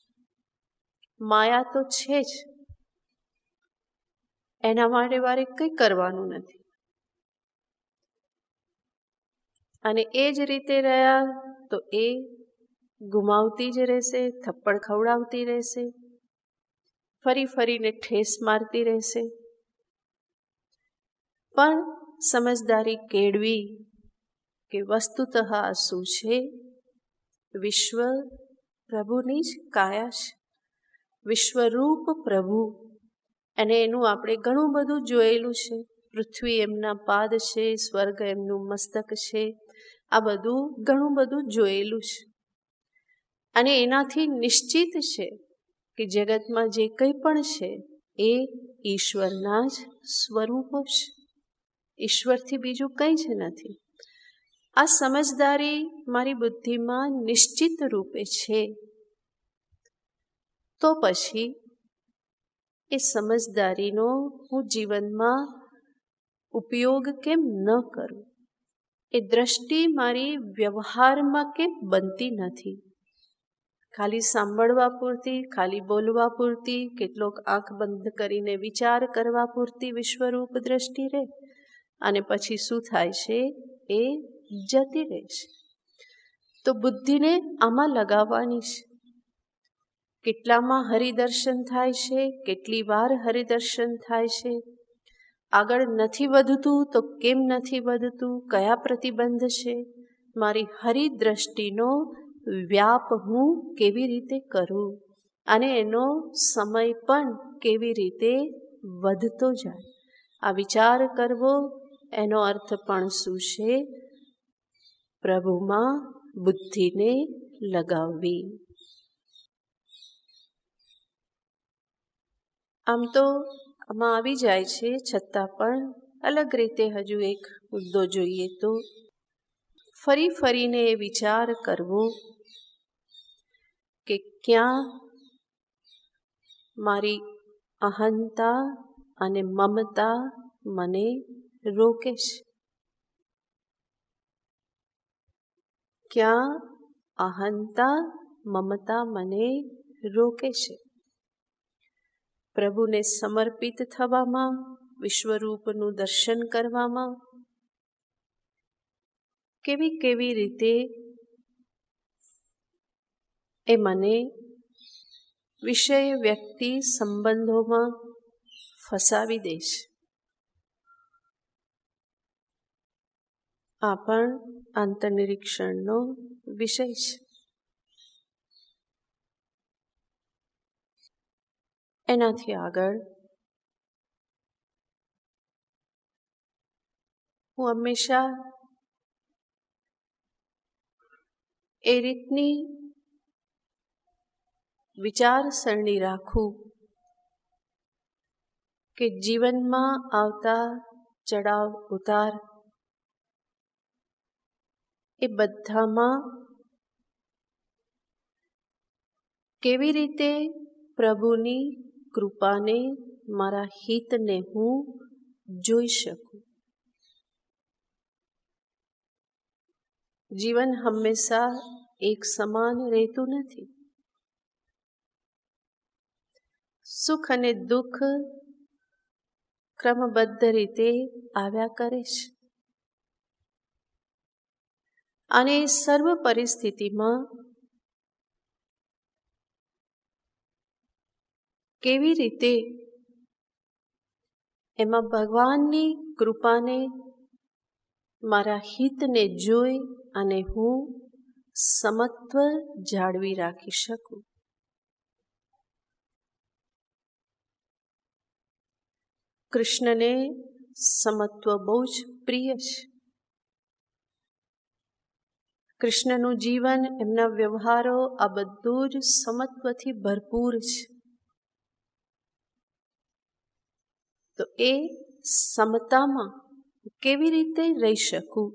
માયા તો છે જ, એના માટે મારે કંઈ કરવાનું નથી. અને એ જ રીતે રહ્યા તો એ ગુમાવતી જ રહેશે, થપ્પડ ખવડાવતી રહેશે, ફરી ફરીને ઠેસ મારતી રહેશે. પણ સમજદારી કેળવી કે વસ્તુતઃ આ શું છે? વિશ્વ પ્રભુની જ કાયા છે, વિશ્વરૂપ પ્રભુ. અને એનું આપણે ઘણું બધું જોયેલું છે. પૃથ્વી એમના પાદ છે, સ્વર્ગ એમનું મસ્તક છે. આ બધું ઘણું બધું જોયેલું છે. અને એનાથી નિશ્ચિત છે કે જગતમાં જે કંઈ પણ છે એ ઈશ્વરના જ સ્વરૂપો છે. ઈશ્વરથી બીજું કંઈ જ નથી. આ સમજદારી મારી બુદ્ધિમાં નિશ્ચિત રૂપે છે, તો પછી એ સમજદારીનો હું જીવનમાં ઉપયોગ કેમ ન કરું? એ દ્રષ્ટિ મારી વ્યવહારમાં કેમ બનતી નથી? ખાલી સાંભળવા પૂરતી, ખાલી બોલવા પૂરતી, કેટલોક આંખ બંધ કરીને વિચાર કરવા પૂરતી વિશ્વરૂપ દ્રષ્ટિ રહે, અને પછી શું થાય છે? એ જતી રહે છે. તો બુદ્ધિને આમાં લગાવવાની છે. કેટલામાં હરિદર્શન થાય છે, કેટલી વાર હરિદર્શન થાય છે, આગળ નથી વધતું તો કેમ નથી વધતું, કયા પ્રતિબંધ છે, મારી હરિદ્રષ્ટિનો વ્યાપ હું કેવી રીતે કરું, અને એનો સમય પણ કેવી રીતે વધતો જાય. આ વિચાર કરવો, એનો અર્થ પણ શું છે? પ્રભુમાં બુદ્ધિને લગાવવી. આમ તો આમાં આવી જાય છે, છતાં પણ અલગ રીતે હજુ એક મુદ્દો જોઈએ તો ફરી ફરીને એ વિચાર કરવો કે ક્યાં મારી અહંતા અને મમતા મને રોકે છે. ક્યાં અહંતા મમતા મને રોકે છે? પ્રભુને સમર્પિત થવામાં, વિશ્વરૂપનું દર્શન કરવામાં કેવી કેવી રીતે એ મને વિષય વ્યક્તિ સંબંધોમાં ફસાવી દે છે. આ પણ આંતરનિરીક્ષણનો વિષય છે. એનાથી આગળ હું હંમેશા એ રીતની વિચારસરણી રાખું કે જીવનમાં આવતા ચડાવ ઉતાર એ બધામાં કેવી રીતે પ્રભુની કૃપાને, મારા હિતને હું જોઈ શકું. જીવન હંમેશા એક સમાન રહેતું નથી. સુખ અને દુઃખ ક્રમબદ્ધ રીતે આવ્યા કરે છે. અને સર્વ પરિસ્થિતિમાં કેવી રીતે એમાં ભગવાનની કૃપાને, મારા હિતને જોઈ અને હું સમત્વ જાળવી રાખી શકું. કૃષ્ણને સમત્વ બહુ જ પ્રિય છે. કૃષ્ણનું જીવન, એમના વ્યવહારો આ બધું જ સમત્વથી ભરપૂર છે. તો એ સમતામાં કેવી રીતે રહી શકું?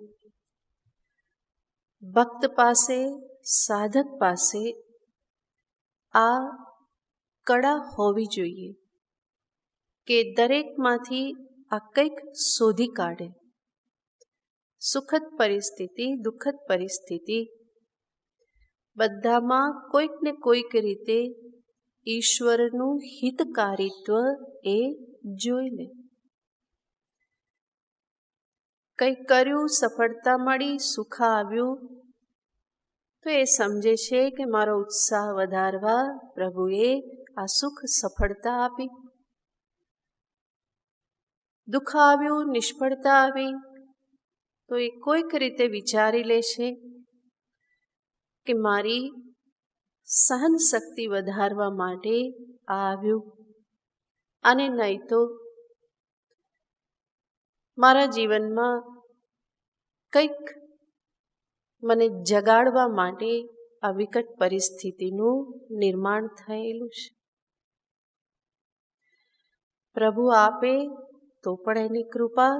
ભક્ત પાસે, સાધક પાસે આ કળા હોવી જોઈએ કે દરેકમાંથી આ કંઈક શોધી કાઢે. સુખદ પરિસ્થિતિ, દુઃખદ પરિસ્થિતિ, બધામાં કોઈક ને કોઈક રીતે ઈશ્વરનું હિતકારીત્વ એ જોઈ લે. કંઈક કર્યું, સફળતા મળી, સુખ આવ્યું, તો એ સમજે છે કે મારો ઉત્સાહ વધારવા પ્રભુએ આ સુખ સફળતા આપી. દુઃખ આવ્યું, નિષ્ફળતા આવી, તો એ કોઈક રીતે વિચારી લેશે કે મારી સહન શક્તિ વધારવા માટે આ આવ્યું, અને નહીં તો મારા જીવનમાં કંઈક મને જગાડવા માટે આ વિકટ પરિસ્થિતિનું નિર્માણ થયેલું છે. પ્રભુ આપે તો પણ એની કૃપા,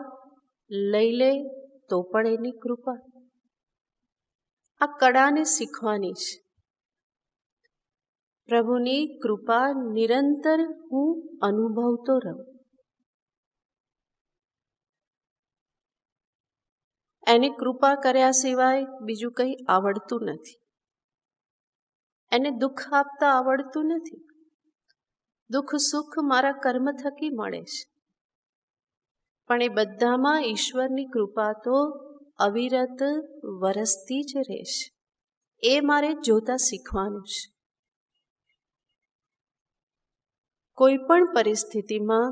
લઈ લે તો પણ એની કૃપા. આ કળાને શીખવાની છે. પ્રભુની કૃપા નિરંતર હું અનુભવતો રહું. એને કૃપા કર્યા સિવાય બીજું કંઈ આવડતું નથી. એને દુઃખ આપતા આવડતું નથી. દુઃખ સુખ મારા કર્મ થકી મળે છે, પણ એ બધામાં ઈશ્વરની કૃપા તો અવિરત વરસતી જ રહેશે. એ મારે જોતા શીખવાનું છે. કોઈ પણ પરિસ્થિતિમાં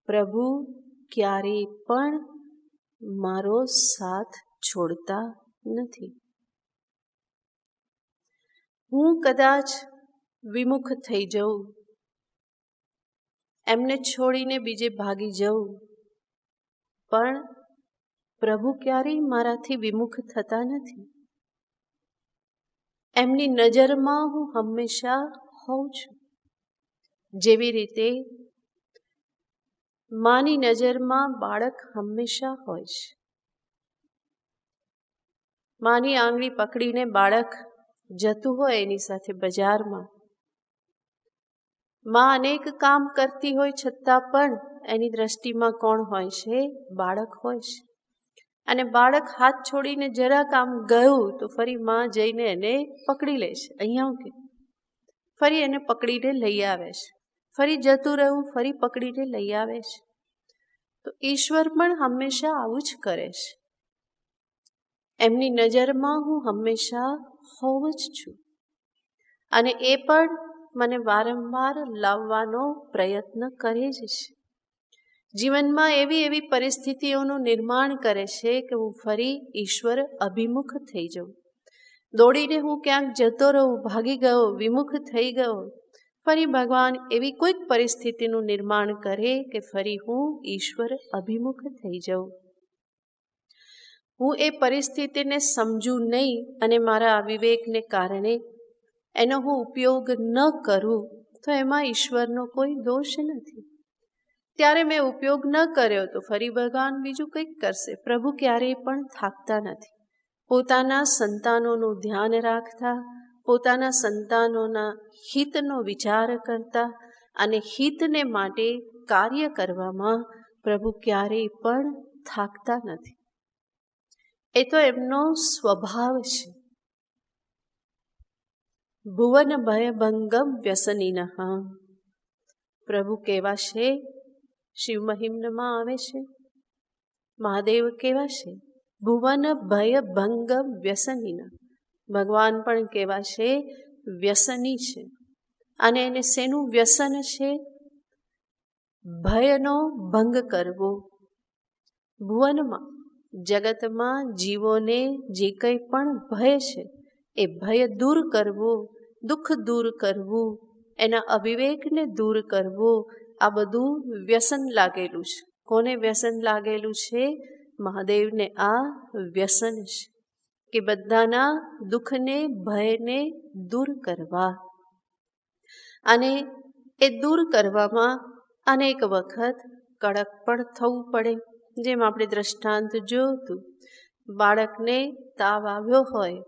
પ્રભુ ક્યારેય પણ મારો સાથ છોડતા નથી. હું કદાચ વિમુખ થઈ જાઉં, એમને છોડીને બીજે ભાગી જાઉં, પણ પ્રભુ ક્યારેય મારાથી વિમુખ થતા નથી. એમની નજરમાં હું હંમેશા હોઉં છું. જેવી રીતે માની નજરમાં બાળક હંમેશા હોય છે. માની આંગળી પકડીને બાળક જતું હોય એની સાથે બજારમાં, માં અનેક કામ કરતી હોય છતાં પણ એની દ્રષ્ટિમાં કોણ હોય છે? બાળક હોય છે. અને બાળક હાથ છોડીને જરા કામ ગયું તો ફરી માં જઈને એને પકડી લે છે. અહીંયા કે ફરી એને પકડીને લઈ આવે છે. ફરી જતું રહેવું, ફરી પકડીને લઈ આવે છે. તો ઈશ્વર પણ હંમેશા આવું જ કરે છે. એમની નજરમાં હું હંમેશા હોવ જ છું, અને એ પણ મને વારંવાર લાવવાનો પ્રયત્ન કરે જ છે. જીવનમાં એવી એવી પરિસ્થિતિઓનું નિર્માણ કરે છે કે હું ફરી ઈશ્વર અભિમુખ થઈ જાઉં. દોડીને હું ક્યાંક જતો રહું, ભાગી ગયો, વિમુખ થઈ ગયો, ફરી ભગવાન એવી કોઈક પરિસ્થિતિનું નિર્માણ કરે કે ફરી હું ઈશ્વર અભિમુખ થઈ જાઉં. હું એ પરિસ્થિતિને સમજું નહીં અને મારા અવિવેકને કારણે એનો હું ઉપયોગ ન કરું, તો એમાં ઈશ્વરનો કોઈ દોષ નથી. ત્યારે મેં ઉપયોગ ન કર્યો તો ફરી ભગવાન બીજું કંઈક કરશે. પ્રભુ ક્યારેય પણ થાકતા નથી. પોતાના સંતાનોનું ધ્યાન રાખતા, પોતાના સંતાનોના હિતનો વિચાર કરતા અને હિતને માટે કાર્ય કરવામાં પ્રભુ ક્યારેય પણ થાકતા નથી. એ તો એમનો સ્વભાવ છે. ભુવન ભય ભંગમ વ્યસનીનઃ. પ્રભુ કેવા છે? શિવ મહિમ્નમાં આવે છે. મહાદેવ કેવા છે? ભુવન ભય ભંગમ વ્યસનીન. ભગવાન પણ કેવા છે? વ્યસની છે. અને એને શેનું વ્યસન છે? ભયનો ભંગ કરવો. ભુવનમાં, જગતમાં જીવોને જે કંઈ પણ ભય છે એ ભય દૂર કરવો, દુઃખ દૂર કરવું, એના અવિવેકને દૂર કરવો, આ બધું વ્યસન લાગેલું છે. કોને વ્યસન લાગેલું છે? મહાદેવને આ વ્યસન છે કે બધાના દુઃખને, ભયને દૂર કરવા. અને એ દૂર કરવામાં અનેક વખત કડક પણ થવું પડે. જેમ આપણે દ્રષ્ટાંત જોયું હતું, બાળકને તાવ આવ્યો હોય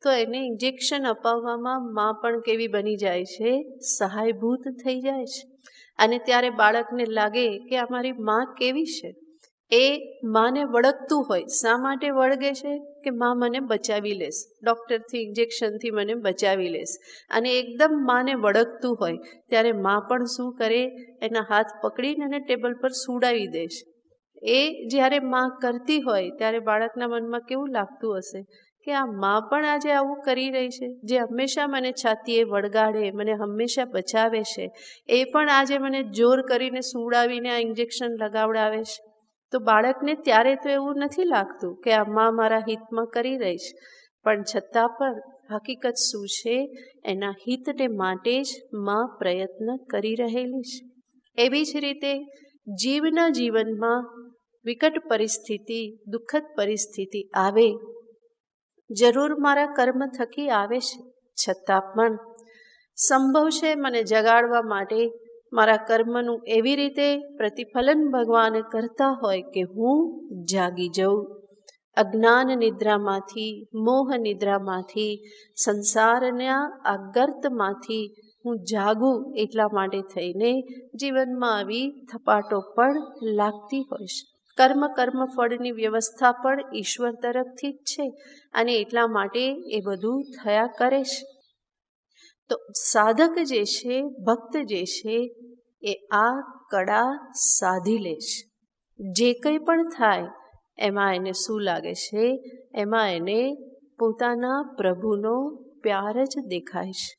તો એને ઇન્જેક્શન અપાવવામાં માં પણ કેવી બની જાય છે? સહાયભૂત થઈ જાય છે. અને ત્યારે બાળકને લાગે કે આ મારી માં કેવી છે, એ માને વળગતું હોય. શા માટે વળગે છે? કે માં મને બચાવી લેશે, ડૉક્ટરથી ઇન્જેક્શનથી મને બચાવી લેશે. અને એકદમ માને વળગતું હોય ત્યારે માં પણ શું કરે, એના હાથ પકડીને અને ટેબલ પર સુડાવી દેશે. એ જ્યારે માં કરતી હોય ત્યારે બાળકના મનમાં કેવું લાગતું હશે કે આ માં પણ આજે આવું કરી રહી છે, જે હંમેશા મને છાતીએ વળગાડે, મને હંમેશા બચાવે છે, એ પણ આજે મને જોર કરીને સુડાવીને આ ઇન્જેક્શન લગાવડાવે છે. તો બાળકને ત્યારે તો એવું નથી લાગતું કે આ માં મારા હિતમાં કરી રહી છે, પણ છતાં પણ હકીકત શું છે, એના હિતને માટે જ માં પ્રયત્ન કરી રહેલી છે. એવી જ રીતે જીવના જીવનમાં વિકટ પરિસ્થિતિ, દુઃખદ પરિસ્થિતિ આવે, જરૂર મારા કર્મ થકી આવે છે, છતાં પણ સંભવ છે મને જગાડવા માટે મારા કર્મનું એવી રીતે પ્રતિફલન ભગવાન કરતા હોય કે હું જાગી જાઉં. અજ્ઞાન નિદ્રામાંથી, મોહ નિદ્રામાંથી, સંસારના આ ગર્તમાંથી હું જાગું, એટલા માટે થઈને જીવનમાં આવી થપાટો પણ લાગતી હોય છે. કર્મફળની વ્યવસ્થા પણ ઈશ્વર તરફથી જ છે અને એટલા માટે એ બધું થયા કરે છે. તો સાધક જે છે, ભક્ત જે છે, એ આ કળા સાધી લે છે. જે કંઈ પણ થાય એમાં એને શું લાગે છે, એમાં એને પોતાના પ્રભુનો પ્યાર જ દેખાય છે,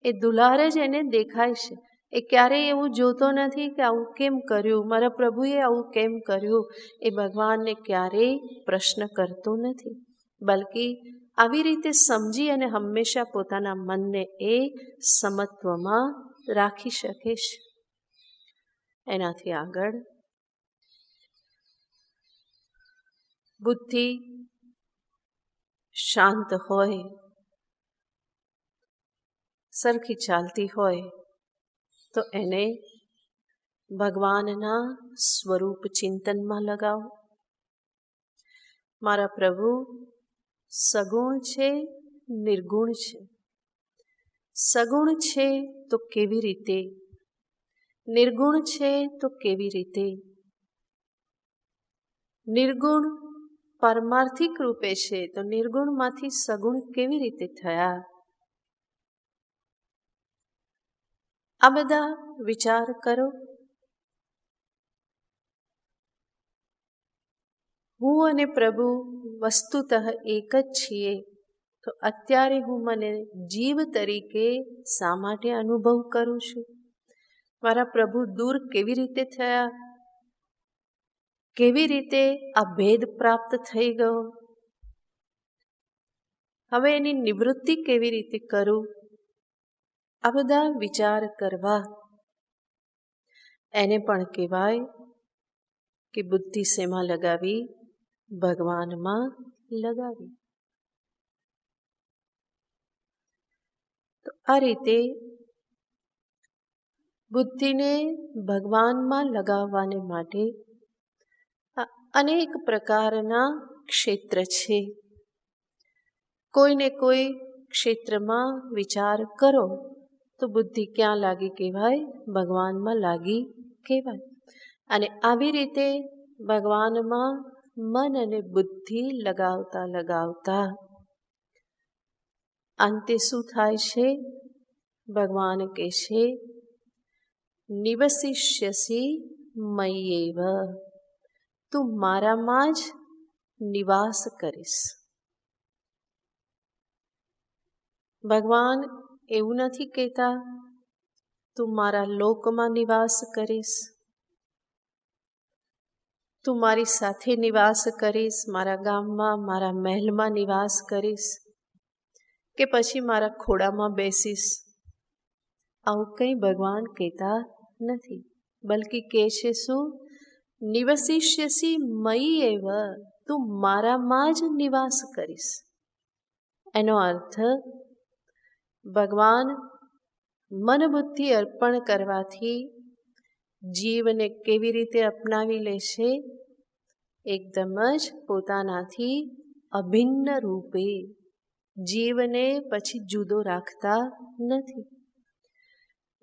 એ દુલાર જ એને દેખાય છે. એ ક્યારેય એવું જોતો નથી કે આવું કેમ કર્યું, મારા પ્રભુએ આવું કેમ કર્યું. એ ભગવાનને ક્યારેય પ્રશ્ન કરતો નથી, બલ્કિ આવી રીતે સમજી અને હંમેશા પોતાના મનને એ સમત્વમાં રાખી શકે છે. એનાથી આગળ બુદ્ધિ શાંત હોય, સરખી ચાલતી હોય તો એને ભગવાનના સ્વરૂપ ચિંતનમાં લગાવો. મારા પ્રભુ સગુણ છે, નિર્ગુણ છે. સગુણ છે તો કેવી રીતે, નિર્ગુણ છે તો કેવી રીતે. નિર્ગુણ પારમાર્થિક રૂપે છે તો નિર્ગુણમાંથી સગુણ કેવી રીતે થયા? આ બધા વિચાર કરો. હું અને પ્રભુ વસ્તુતઃ એક જ છીએ, તો અત્યારે હું મને જીવ તરીકે શા માટે અનુભવ કરું છું? મારા પ્રભુ દૂર કેવી રીતે થયા? કેવી રીતે આ ભેદ પ્રાપ્ત થઈ ગયો? હવે એની નિવૃત્તિ કેવી રીતે કરું? આ બધા વિચાર કરવા. એને પણ કહેવાય કે બુદ્ધિ શેમાં લગાવી? ભગવાનમાં લગાવી. તો આ રીતે બુદ્ધિને ભગવાનમાં લગાવવાને માટે અનેક પ્રકારના ક્ષેત્ર છે. કોઈને કોઈ ક્ષેત્રમાં વિચાર કરો તો બુદ્ધિ ક્યાં લાગી કહેવાય? ભગવાનમાં લાગી કહેવાય. અને આવી રીતે ભગવાનમાં મન અને બુદ્ધિ લગાવતા લગાવતા અંતે શું થાય છે? ભગવાન કહે છે, નિવસિષ્યસી મય્યેવ, તું મારામાં જ નિવાસ કરીશ. ભગવાન એવું નથી કહેતા તું મારા લોકમાં નિવાસ કરીશ, તું મારી સાથે નિવાસ કરીશ, મારા ગામમાં, મારા મહેલમાં નિવાસ કરીશ, કે પછી મારા ખોળામાં બેસીશ. આવું કંઈ ભગવાન કહેતા નથી, બલ્કિ કહે છે શું? નિવસિષ્યસી મય્યેવ, તું મારામાં જ નિવાસ કરીશ. એનો અર્થ ભગવાન મન બુદ્ધિ અર્પણ કરવાથી જીવને કેવી રીતે અપનાવી લેશે? એકદમ જ પોતાનાથી અભિન્ન રૂપે. જીવને પછી જુદો રાખતા નથી.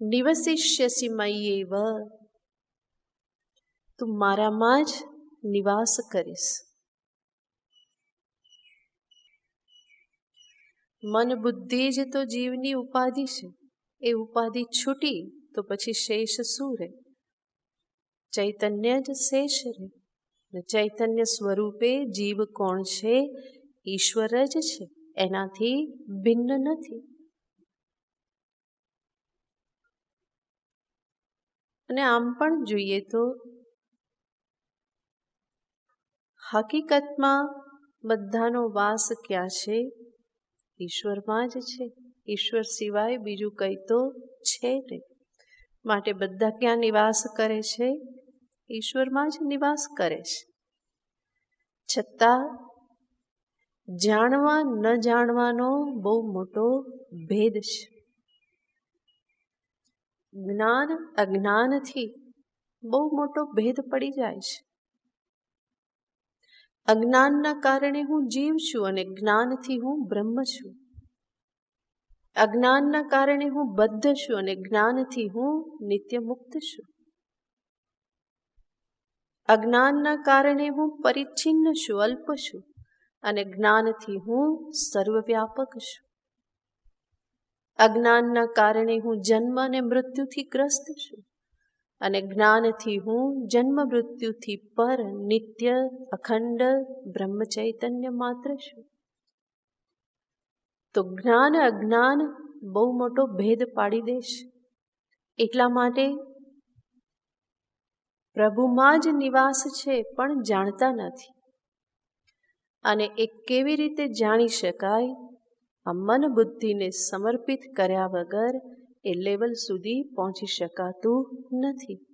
નિવસિષ્યસી મય્યેવ, તું મારામાં જ નિવાસ કરીશ. મન બુદ્ધિ જ તો જીવની ઉપાધિ છે. એ ઉપાધિ છૂટી તો પછી શેષ શું રહે? ચૈતન્ય જ શેષ રહે. ચૈતન્ય સ્વરૂપે જીવ કોણ છે? ઈશ્વર જ છે, એનાથી ભિન્ન નથી. અને આમ પણ જોઈએ તો હકીકતમાં બધાનો વાસ ક્યાં છે? ઈશ્વરમાં જ છે. ઈશ્વર સિવાય બીજું કંઈ તો છે નહીં. માટે બધા ક્યાં નિવાસ કરે છે? ઈશ્વરમાં જ નિવાસ કરે છે. છતાં જાણવા ન જાણવાનો બહુ મોટો ભેદ છે. જ્ઞાન અજ્ઞાનથી બહુ મોટો ભેદ પડી જાય છે. અજ્ઞાનના કારણે હું જીવ છું અને જ્ઞાનથી હું બ્રહ્મ છું. અજ્ઞાનના કારણે હું બદ્ધ છું અને જ્ઞાનથી હું નિત્ય મુક્ત છું. અજ્ઞાનના કારણે હું પરિચ્છિન્ન છું, અલ્પ છું, અને જ્ઞાનથી હું સર્વવ્યાપક છું. અજ્ઞાનના કારણે હું જન્મ અને મૃત્યુથી ગ્રસ્ત છું, અને જ્ઞાનથી હું જન્મ મૃત્યુથી પર નિત્ય અખંડ બ્રહ્મ ચૈતન્ય માત્ર છું. તો જ્ઞાન અજ્ઞાન બહુ મોટો ભેદ પાડી દેશે. એટલા માટે પ્રભુમાં જ નિવાસ છે પણ જાણતા નથી. અને એ કેવી રીતે જાણી શકાય? આ મન બુદ્ધિને સમર્પિત કર્યા વગર એ લેવલ સુધી પહોંચી શકાતું નથી.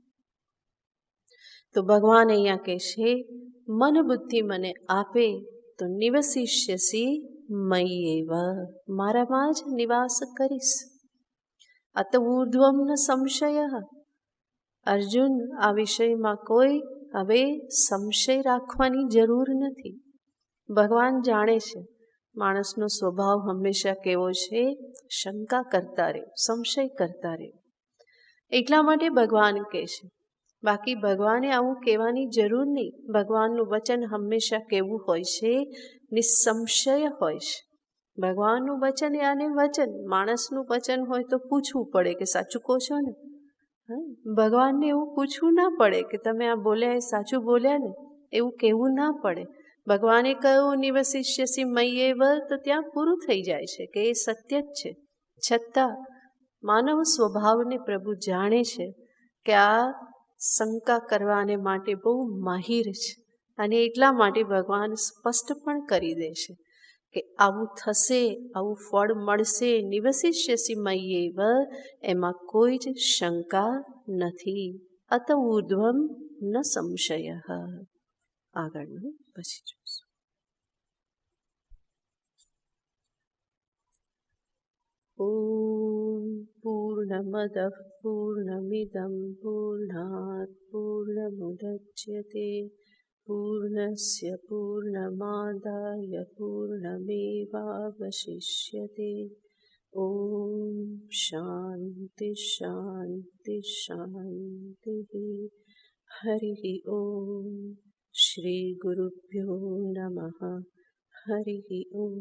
તો ભગવાન અહીંયા કહેશે, મન બુદ્ધિ મને આપે તો નિવસિષ્યસી મય્યેવ, મારામાં જ નિવાસ કરીશ. અત ઊર્ધ્વમ ન સંશય. અર્જુન, આ વિષયમાં કોઈ હવે સંશય રાખવાની જરૂર નથી. ભગવાન જાણે છે માણસનો સ્વભાવ હંમેશા કેવો છે? શંકા કરતા રહે, સંશય કરતા રહે. એટલા માટે ભગવાન કહે છે. બાકી ભગવાને આવું કહેવાની જરૂર નહીં. ભગવાનનું વચન હંમેશા કેવું હોય છે? નિસંશય હોય છે. ભગવાનનું વચન અને વચન, માણસનું વચન હોય તો પૂછવું પડે કે સાચું કહો છો ને. ભગવાનને એવું પૂછવું ના પડે કે તમે આ બોલ્યા એ સાચું બોલ્યા ને, એવું કહેવું ના પડે. ભગવાને કહ્યું નિવસિષ્યસી મય્યેવ, તો ત્યાં પૂરું થઈ જાય છે કે એ સત્ય જ છે. છતાં માનવ સ્વભાવને પ્રભુ જાણે છે કે આ શંકા કરવાને માટે બહુ માહિર છે. અને એટલા માટે ભગવાન સ્પષ્ટ પણ કરી દે છે કે આવું થશે, આવું ફળ મળશે, નિવસિષ્યસી મય્યેવ, એમાં કોઈ જ શંકા નથી. અત ઊર્ધ્વમ ન સંશય. આગળનું પછી જોઈશું. ઓમ પૂર્ણમદ પૂર્ણમિદં પૂર્ણાત પૂર્ણમુદચ્યતે પૂર્ણસ્ય પૂર્ણમાદાય પૂર્ણમેવાવશિષ્યતે. ઓમ શાંતિ શાંતિ શાંતિ. હરિ ઓમ. શ્રી ગુરુભ્યો નમઃ. હરિ ઓમ.